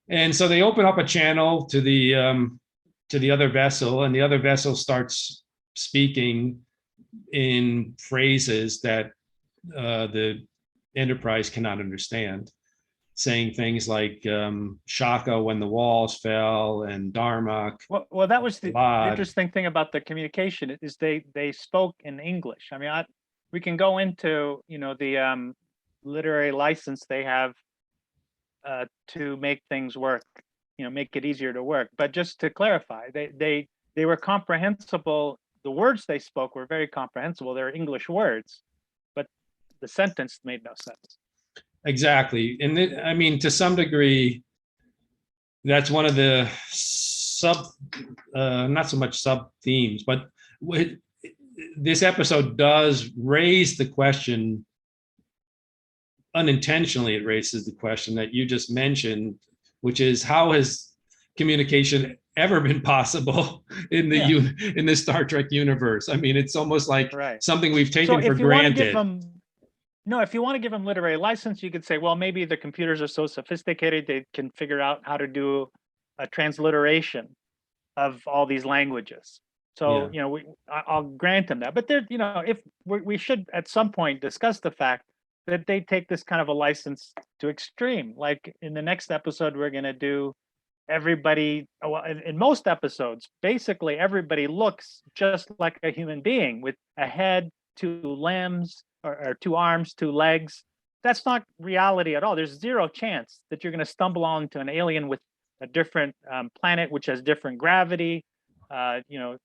And so they open up a channel to the other vessel, and the other vessel starts speaking in phrases that the Enterprise cannot understand, saying things like Shaka when the walls fell, and Darmok, Well, that was the Lad. interesting thing about the communication is they spoke in English. I mean, we can go into the literary license they have to make things work, make it easier to work. But just to clarify, they were comprehensible. The words they spoke were very comprehensible. They're English words, but the sentence made no sense. Exactly. And I mean, to some degree, that's one of the sub, not so much sub themes, but this episode does raise the question, unintentionally, it raises the question that you just mentioned, which is how has communication ever been possible in the in the Star Trek universe? I mean, it's almost like something we've taken for granted. If you want to give them literary license, you could say, well, maybe the computers are so sophisticated they can figure out how to do a transliteration of all these languages. So, I'll grant them that. But there, if we should at some point discuss the fact that they take this kind of a license to extreme. Like in the next episode, we're going to do everybody. Well, in most episodes, basically everybody looks just like a human being with a head, two limbs, or two arms, two legs. That's not reality at all. There's zero chance that you're going to stumble onto an alien with a different planet, which has different gravity.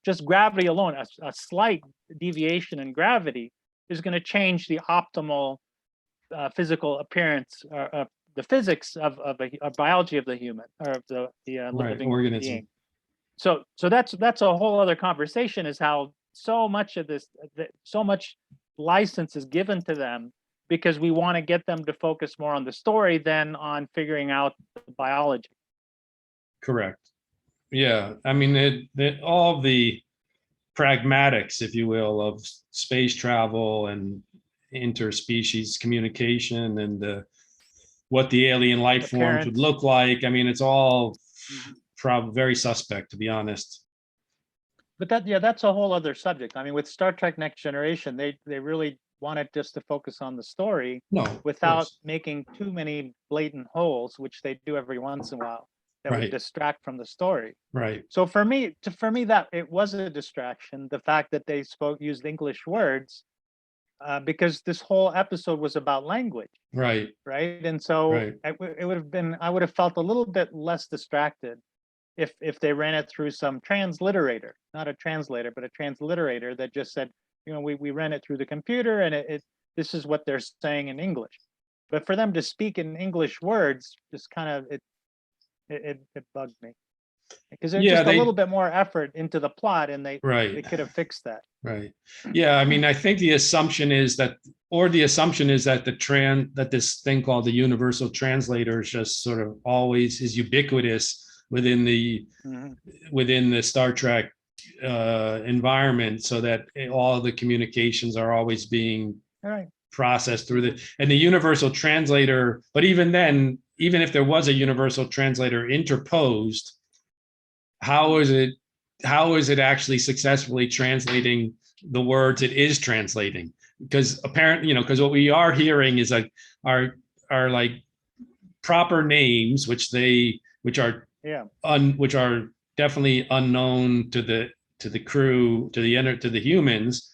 Just gravity alone, a slight deviation in gravity is going to change the optimal physical appearance, the physics of biology of the human, or of the living organism. Being. So that's a whole other conversation. Is how so much of this, so much license is given to them because we want to get them to focus more on the story than on figuring out the biology. Correct. Yeah, I mean, all the pragmatics, if you will, of space travel and interspecies communication and what the alien life forms would look like. I mean, it's all probably very suspect, to be honest. But that's a whole other subject. I mean, with Star Trek Next Generation, they really wanted just to focus on the story without making too many blatant holes, which they do every once in a while, that would distract from the story. Right. So for me, that it was a distraction. The fact that they used English words, because this whole episode was about language. Right. Right. And so it would have been, I would have felt a little bit less distracted if they ran it through some transliterator, not a translator, but a transliterator that just said, we ran it through the computer and this is what they're saying in English. But for them to speak in English words, just kind of, it bugged me. Because there's just a little bit more effort into the plot, and they could have fixed that. Right. Yeah. I mean, I think the assumption is that that this thing called the universal translator is just sort of always is ubiquitous within the Star Trek environment, so that all the communications are always being processed through and the universal translator. But even then, even if there was a universal translator interposed, how is it actually successfully translating the words it is translating? Because apparently, because what we are hearing is like are like proper names, which are definitely unknown to the crew, to the humans,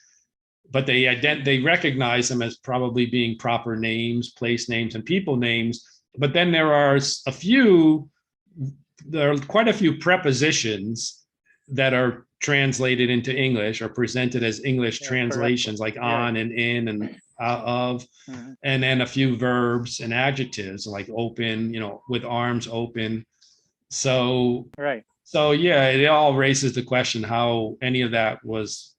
but they recognize them as probably being proper names, place names, and people names. But then there are quite a few prepositions that are translated into English or presented as English translations, like on and in and of, and then a few verbs and adjectives like open, with arms open. So it all raises the question how any of that was.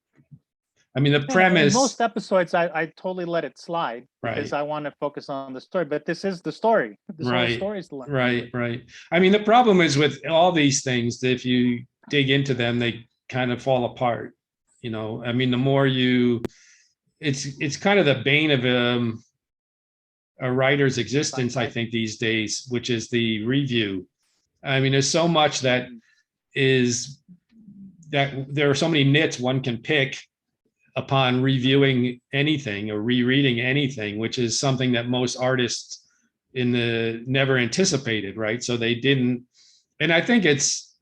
I mean, the premise. In most episodes, I totally let it slide because I want to focus on the story. But this is the story. This whole story is the right. I mean, the problem is with all these things that if you dig into them, they kind of fall apart. I mean, the more it's kind of the bane of a writer's existence, I think, these days, which is the review. I mean, there's so much that is that there are so many nits one can pick upon reviewing anything or rereading anything, which is something that most artists in the never anticipated, right? So they didn't, and I think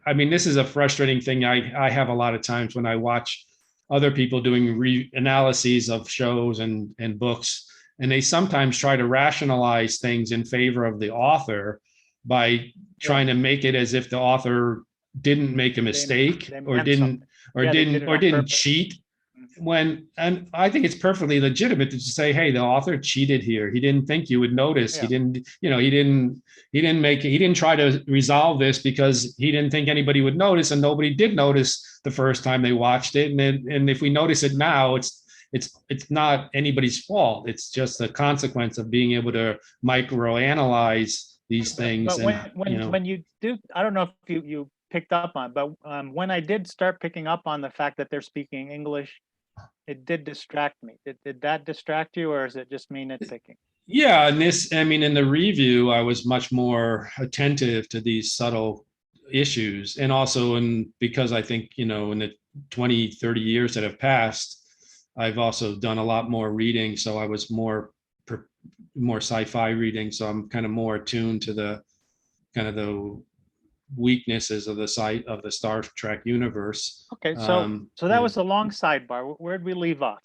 I mean, this is a frustrating thing. I have a lot of times when I watch other people doing analyses of shows and books, and they sometimes try to rationalize things in favor of the author by Yeah, trying to make it as if the author didn't make a they mistake they or meant didn't something. Yeah, they did it on purpose. cheat, Mhm. when, and I think it's perfectly legitimate to just say, hey, the author cheated here. He didn't think you would notice. He Yeah, didn't, he didn't try to resolve this because he didn't think anybody would notice, and nobody did notice the first time they watched it. And if we notice it now, it's not anybody's fault. It's just a consequence of being able to micro analyze these things. but And, when you do, I don't know if you picked up on, but when I did start picking up on the fact that they're speaking English, it did distract me. Did that distract you, or is it just me nitpicking? yeah, and this, I mean, in the review, I was much more attentive to these subtle issues. And also, because I think, in the 20, 30 years that have passed, I've also done a lot more reading. So I was more sci-fi reading. So I'm kind of more attuned to the kind of the weaknesses of the Star Trek universe. Okay, so that Yeah. was a long sidebar. Where'd we leave off?